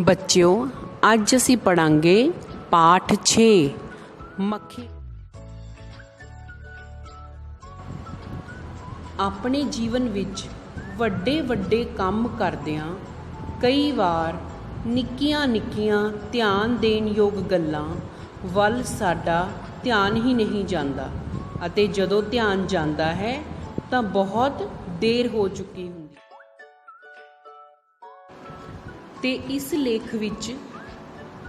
बच्चों अज असी पढ़ांगे पाठ 6 मक्खी। अपने जीवन विच वड्डे वड्डे काम करदियां कई वार निक्कियां निक्कियां ध्यान देण योग गल्लां वल साडा ध्यान ही नहीं जांदा अते जदों ध्यान जांदा है तां बहुत देर हो चुकी हुंदी। ते इस लेख विच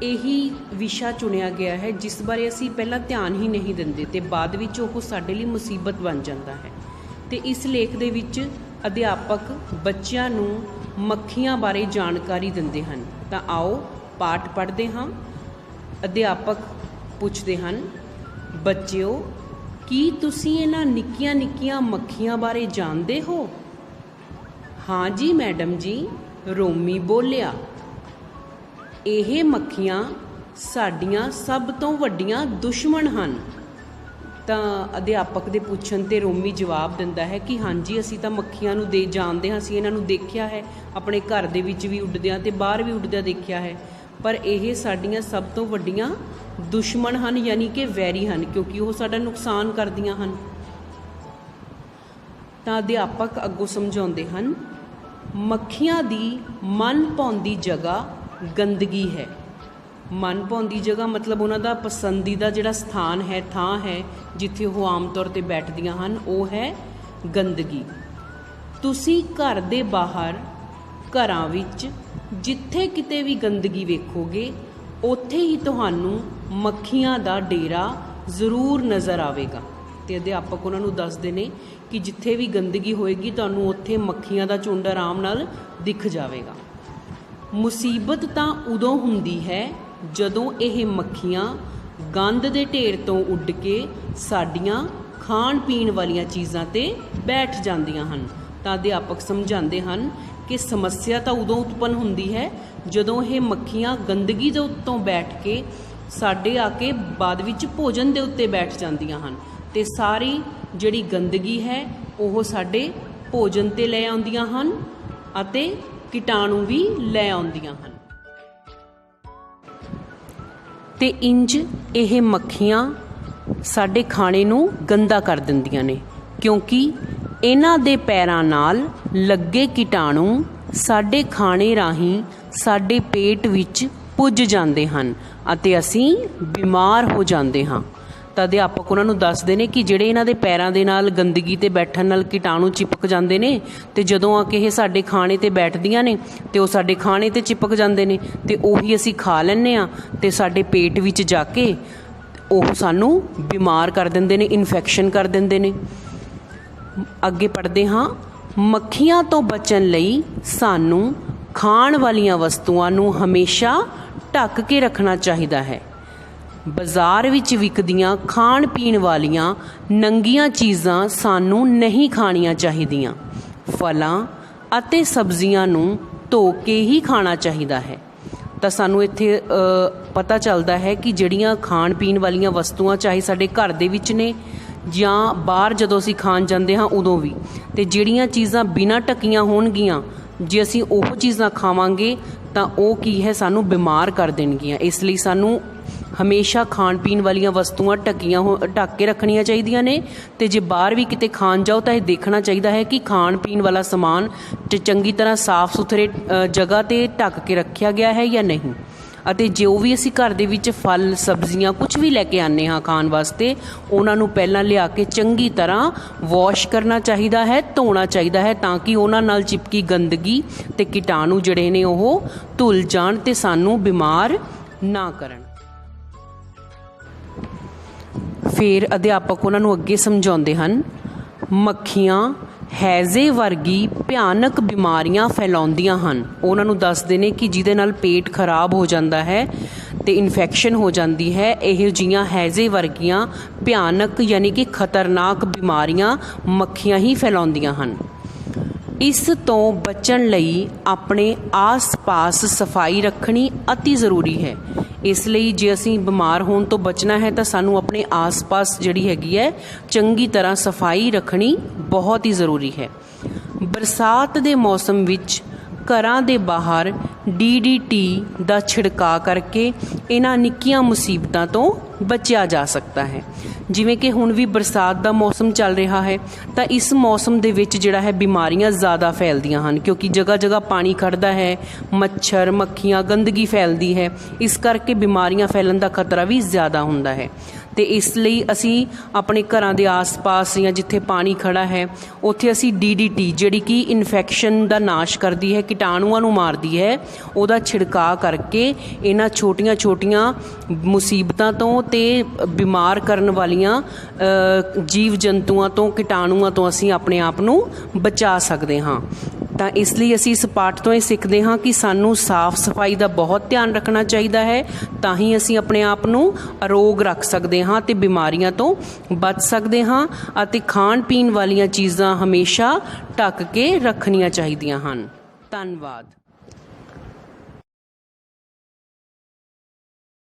यही विशा चुनिया गया है जिस बारे असी पहला ध्यान ही नहीं दिंदे ते बाद विच ओह साडे लई मुसीबत बन जाता है। ते इस लेख दे विच अध्यापक बच्चियां नूं मक्खियां बारे जानकारी दिंदे हन। तां आओ पाठ पढ़दे हां। अध्यापक पुछदे हन, बच्चिओ की तुसीं इन्हां निक्कियां निक्कियां मक्खियां बारे जानदे हो? हाँ जी मैडम जी, रोमी बोलिया। ਇਹ ਮੱਖੀਆਂ ਸਾਡੀਆਂ ਸਭ ਤੋਂ ਵੱਡੀਆਂ ਦੁਸ਼ਮਣ ਹਨ। ਤਾਂ ਅਧਿਆਪਕ ਦੇ ਪੁੱਛਣ 'ਤੇ ਰੋਮੀ ਜਵਾਬ ਦਿੰਦਾ ਹੈ ਕਿ ਹਾਂਜੀ ਅਸੀਂ ਤਾਂ ਮੱਖੀਆਂ ਨੂੰ ਜਾਣਦੇ ਹਾਂ, ਅਸੀਂ ਇਹਨਾਂ ਨੂੰ ਦੇਖਿਆ ਹੈ, ਆਪਣੇ ਘਰ ਦੇ ਵਿੱਚ ਵੀ ਉੱਡਦਿਆਂ ਅਤੇ ਬਾਹਰ ਵੀ ਉੱਡਦਿਆਂ ਦੇਖਿਆ ਹੈ, ਪਰ ਇਹ ਸਾਡੀਆਂ ਸਭ ਤੋਂ ਵੱਡੀਆਂ ਦੁਸ਼ਮਣ ਹਨ, ਯਾਨੀ ਕਿ ਵੈਰੀ ਹਨ, ਕਿਉਂਕਿ ਉਹ ਸਾਡਾ ਨੁਕਸਾਨ ਕਰਦੀਆਂ ਹਨ। ਤਾਂ ਅਧਿਆਪਕ ਅੱਗੋਂ ਸਮਝਾਉਂਦੇ ਹਨ, ਮੱਖੀਆਂ ਦੀ ਮਨ ਭਾਉਂਦੀ ਜਗ੍ਹਾ गंदगी है। मन भाउंदी जगह मतलब उन्हों पसंदीदा जिहड़ा स्थान है, थां है जिथे वो आम तौर पर बैठदियां हन, वो है गंदगी। तुसी घर दे बाहर घरां विच जिथे किते भी गंदगी वेखोगे उत्थे ही तुहानूं मक्खियां दा डेरा जरूर नज़र आवेगा। ते अध्यापक उन्होंने दसदे ने कि जिथे भी गंदगी होएगी तुहानूं उत्थे मक्खियां दा झुंड आराम नाल दिख जावेगा। मुसीबत तां उदों हुंदी है जदों यह मक्खियां गंद दे ढेर तो उड़ के साडियां खाण पीण वालियां चीज़ां ते बैठ जांदियां हन। तां अध्यापक समझाते हैं कि समस्या तां उदों उत्पन्न हुंदी है जदों यह मक्खियां गंदगी दे उत्तों बैठ के साडे आके बाद विच भोजन दे उत्ते बैठ जांदियां हन ते सारी जिहड़ी गंदगी है वो साडे भोजन ते लै आउंदियां हन अते कीटाणु भी लै आउंदियां हन। ते इंज यह मक्खियां साडे खाने नूं गंदा कर दिंदियां ने, क्योंकि इन्हां दे पैरां नाल लगे कीटाणु साडे खाने राहीं साडे पेट विच पुज जांदे हन अते असीं बीमार हो जांदे हां। ਤਾਂ ਅਧਿਆਪਕ ਉਹਨਾਂ ਨੂੰ ਦੱਸਦੇ ਨੇ ਕਿ ਜਿਹੜੇ ਇਹਨਾਂ ਦੇ ਪੈਰਾਂ ਦੇ ਨਾਲ ਗੰਦਗੀ 'ਤੇ ਬੈਠਣ ਨਾਲ ਕੀਟਾਣੂ ਚਿਪਕ ਜਾਂਦੇ ਨੇ ਅਤੇ ਜਦੋਂ ਆ ਕੇ ਇਹ ਸਾਡੇ ਖਾਣੇ 'ਤੇ ਬੈਠਦੀਆਂ ਨੇ ਅਤੇ ਉਹ ਸਾਡੇ ਖਾਣੇ 'ਤੇ ਚਿਪਕ ਜਾਂਦੇ ਨੇ ਅਤੇ ਉਹੀ ਅਸੀਂ ਖਾ ਲੈਂਦੇ ਹਾਂ ਅਤੇ ਸਾਡੇ ਪੇਟ ਵਿੱਚ ਜਾ ਕੇ ਉਹ ਸਾਨੂੰ ਬਿਮਾਰ ਕਰ ਦਿੰਦੇ ਨੇ, ਇਨਫੈਕਸ਼ਨ ਕਰ ਦਿੰਦੇ ਨੇ। ਅੱਗੇ ਪੜ੍ਹਦੇ ਹਾਂ। ਮੱਖੀਆਂ ਤੋਂ ਬਚਣ ਲਈ ਸਾਨੂੰ ਖਾਣ ਵਾਲੀਆਂ ਵਸਤੂਆਂ ਨੂੰ ਹਮੇਸ਼ਾ ਢੱਕ ਕੇ ਰੱਖਣਾ ਚਾਹੀਦਾ ਹੈ। ਬਾਜ਼ਾਰ ਵਿੱਚ ਵਿਕਦੀਆਂ ਖਾਣ ਪੀਣ ਵਾਲੀਆਂ ਨੰਗੀਆਂ ਚੀਜ਼ਾਂ ਸਾਨੂੰ ਨਹੀਂ ਖਾਣੀਆਂ ਚਾਹੀਦੀਆਂ। ਫਲਾਂ ਅਤੇ ਸਬਜ਼ੀਆਂ ਨੂੰ ਧੋ ਕੇ ਹੀ ਖਾਣਾ ਚਾਹੀਦਾ ਹੈ। ਤਾਂ ਸਾਨੂੰ ਇੱਥੇ ਪਤਾ ਚੱਲਦਾ ਹੈ ਕਿ ਜਿਹੜੀਆਂ ਖਾਣ ਪੀਣ ਵਾਲੀਆਂ ਵਸਤੂਆਂ ਚਾਹੇ ਸਾਡੇ ਘਰ ਦੇ ਵਿੱਚ ਨੇ ਜਾਂ ਬਾਹਰ ਜਦੋਂ ਅਸੀਂ ਖਾਣ ਜਾਂਦੇ ਹਾਂ ਉਦੋਂ ਵੀ, ਅਤੇ ਜਿਹੜੀਆਂ ਚੀਜ਼ਾਂ ਬਿਨਾਂ ਢੱਕੀਆਂ ਹੋਣਗੀਆਂ ਜੇ ਅਸੀਂ ਉਹ ਚੀਜ਼ਾਂ ਖਾਵਾਂਗੇ ਤਾਂ ਉਹ ਕੀ ਹੈ, ਸਾਨੂੰ ਬਿਮਾਰ ਕਰ ਦੇਣਗੀਆਂ। ਇਸ ਲਈ ਸਾਨੂੰ ਹਮੇਸ਼ਾ ਖਾਣ ਪੀਣ ਵਾਲੀਆਂ ਵਸਤੂਆਂ ਢੱਕ ਕੇ ਰੱਖਣੀਆਂ ਚਾਹੀਦੀਆਂ ਨੇ। ਅਤੇ ਜੇ ਬਾਹਰ ਵੀ ਕਿਤੇ ਖਾਣ ਜਾਓ ਤਾਂ ਇਹ ਦੇਖਣਾ ਚਾਹੀਦਾ ਹੈ ਕਿ ਖਾਣ ਪੀਣ ਵਾਲਾ ਸਮਾਨ ਚੰਗੀ ਤਰ੍ਹਾਂ ਸਾਫ਼ ਸੁਥਰੇ ਜਗ੍ਹਾ 'ਤੇ ਢੱਕ ਕੇ ਰੱਖਿਆ ਗਿਆ ਹੈ ਜਾਂ ਨਹੀਂ। ਅਤੇ ਜੋ ਵੀ ਅਸੀਂ ਘਰ ਦੇ ਵਿੱਚ ਫਲ ਸਬਜ਼ੀਆਂ ਕੁਝ ਵੀ ਲੈ ਕੇ ਆਉਂਦੇ ਹਾਂ ਖਾਣ ਵਾਸਤੇ, ਉਹਨਾਂ ਨੂੰ ਪਹਿਲਾਂ ਲਿਆ ਕੇ ਚੰਗੀ ਤਰ੍ਹਾਂ ਵਾਸ਼ ਕਰਨਾ ਚਾਹੀਦਾ ਹੈ, ਧੋਣਾ ਚਾਹੀਦਾ ਹੈ, ਤਾਂ ਕਿ ਉਹਨਾਂ ਨਾਲ ਚਿਪਕੀ ਗੰਦਗੀ ਅਤੇ ਕੀਟਾਣੂ ਜਿਹੜੇ ਨੇ ਉਹ ਧੁੱਲ ਜਾਣ ਅਤੇ ਸਾਨੂੰ ਬਿਮਾਰ ਨਾ ਕਰਨ। ਫਿਰ ਅਧਿਆਪਕ ਉਹਨਾਂ ਨੂੰ ਅੱਗੇ ਸਮਝਾਉਂਦੇ ਹਨ, ਮੱਖੀਆਂ ਹੈਜ਼ੇ ਵਰਗੀ ਭਿਆਨਕ ਬਿਮਾਰੀਆਂ ਫੈਲਾਉਂਦੀਆਂ ਹਨ। ਉਹਨਾਂ ਨੂੰ ਦੱਸਦੇ ਨੇ ਕਿ ਜਿਹਦੇ ਨਾਲ ਪੇਟ ਖਰਾਬ ਹੋ ਜਾਂਦਾ ਹੈ ਅਤੇ ਇਨਫੈਕਸ਼ਨ ਹੋ ਜਾਂਦੀ ਹੈ। ਇਹੋ ਜਿਹੀਆਂ ਹੈਜ਼ੇ ਵਰਗੀਆਂ ਭਿਆਨਕ ਯਾਨੀ ਕਿ ਖਤਰਨਾਕ ਬਿਮਾਰੀਆਂ ਮੱਖੀਆਂ ਹੀ ਫੈਲਾਉਂਦੀਆਂ ਹਨ। ਇਸ ਤੋਂ ਬਚਣ ਲਈ ਆਪਣੇ ਆਸ-ਪਾਸ ਸਫਾਈ ਰੱਖਣੀ ਅਤੀ ਜ਼ਰੂਰੀ ਹੈ। ਇਸ ਲਈ ਜੇ ਅਸੀਂ ਬਿਮਾਰ ਹੋਣ ਤੋਂ ਬਚਣਾ ਹੈ ਤਾਂ ਸਾਨੂੰ ਆਪਣੇ ਆਸ-ਪਾਸ ਜਿਹੜੀ ਹੈਗੀ ਹੈ ਚੰਗੀ ਤਰ੍ਹਾਂ ਸਫਾਈ ਰੱਖਣੀ ਬਹੁਤ ਹੀ ਜ਼ਰੂਰੀ ਹੈ। ਬਰਸਾਤ ਦੇ ਮੌਸਮ ਵਿੱਚ ਘਰਾਂ ਦੇ ਬਾਹਰ DDT ਦਾ ਛਿੜਕਾਅ ਕਰਕੇ ਇਹਨਾਂ ਨਿੱਕੀਆਂ ਮੁਸੀਬਤਾਂ ਤੋਂ ਬਚਿਆ ਜਾ ਸਕਦਾ ਹੈ। ਜਿਵੇਂ ਕਿ ਹੁਣ ਵੀ ਬਰਸਾਤ ਦਾ ਮੌਸਮ ਚੱਲ ਰਿਹਾ ਹੈ, ਤਾਂ ਇਸ ਮੌਸਮ ਦੇ ਵਿੱਚ ਜਿਹੜਾ ਹੈ ਬਿਮਾਰੀਆਂ ਜ਼ਿਆਦਾ ਫੈਲਦੀਆਂ ਹਨ, ਕਿਉਂਕਿ ਜਗ੍ਹਾ ਜਗ੍ਹਾ ਪਾਣੀ ਖੜ੍ਹਦਾ ਹੈ, ਮੱਛਰ ਮੱਖੀਆਂ ਗੰਦਗੀ ਫੈਲਦੀ ਹੈ, ਇਸ ਕਰਕੇ ਬਿਮਾਰੀਆਂ ਫੈਲਣ ਦਾ ਖਤਰਾ ਵੀ ਜ਼ਿਆਦਾ ਹੁੰਦਾ ਹੈ। ਅਤੇ ਇਸ ਲਈ ਅਸੀਂ ਆਪਣੇ ਘਰਾਂ ਦੇ ਆਸ-ਪਾਸ ਜਾਂ ਜਿੱਥੇ ਪਾਣੀ ਖੜ੍ਹਾ ਹੈ ਉੱਥੇ ਅਸੀਂ DDT, ਜਿਹੜੀ ਕਿ ਇਨਫੈਕਸ਼ਨ ਦਾ ਨਾਸ਼ ਕਰਦੀ ਹੈ, ਕੀਟਾਣੂਆਂ ਨੂੰ ਮਾਰਦੀ ਹੈ, ਉਹਦਾ ਛਿੜਕਾਅ ਕਰਕੇ ਇਹਨਾਂ ਛੋਟੀਆਂ ਮੁਸੀਬਤਾਂ ਤੋਂ ਅਤੇ ਬਿਮਾਰ ਕਰਨ ਵਾਲੀਆਂ ਜੀਵ ਜੰਤੂਆਂ ਤੋਂ, ਕੀਟਾਣੂਆਂ ਤੋਂ ਅਸੀਂ ਆਪਣੇ ਆਪ ਨੂੰ ਬਚਾ ਸਕਦੇ ਹਾਂ। ਤਾਂ ਇਸ ਲਈ ਅਸੀਂ ਇਸ ਪਾਠ ਤੋਂ ਇਹ ਸਿੱਖਦੇ ਹਾਂ ਕਿ ਸਾਨੂੰ ਸਾਫ਼ ਸਫਾਈ ਦਾ ਬਹੁਤ ਧਿਆਨ ਰੱਖਣਾ ਚਾਹੀਦਾ ਹੈ, ਤਾਂ ਹੀ ਅਸੀਂ ਆਪਣੇ ਆਪ ਨੂੰ ਅਰੋਗ ਰੱਖ ਸਕਦੇ ਹਾਂ ਅਤੇ ਬਿਮਾਰੀਆਂ ਤੋਂ ਬਚ ਸਕਦੇ ਹਾਂ। ਅਤੇ ਖਾਣ ਪੀਣ ਵਾਲੀਆਂ ਚੀਜ਼ਾਂ ਹਮੇਸ਼ਾ ਢੱਕ ਕੇ ਰੱਖਣੀਆਂ ਚਾਹੀਦੀਆਂ ਹਨ। ਧੰਨਵਾਦ।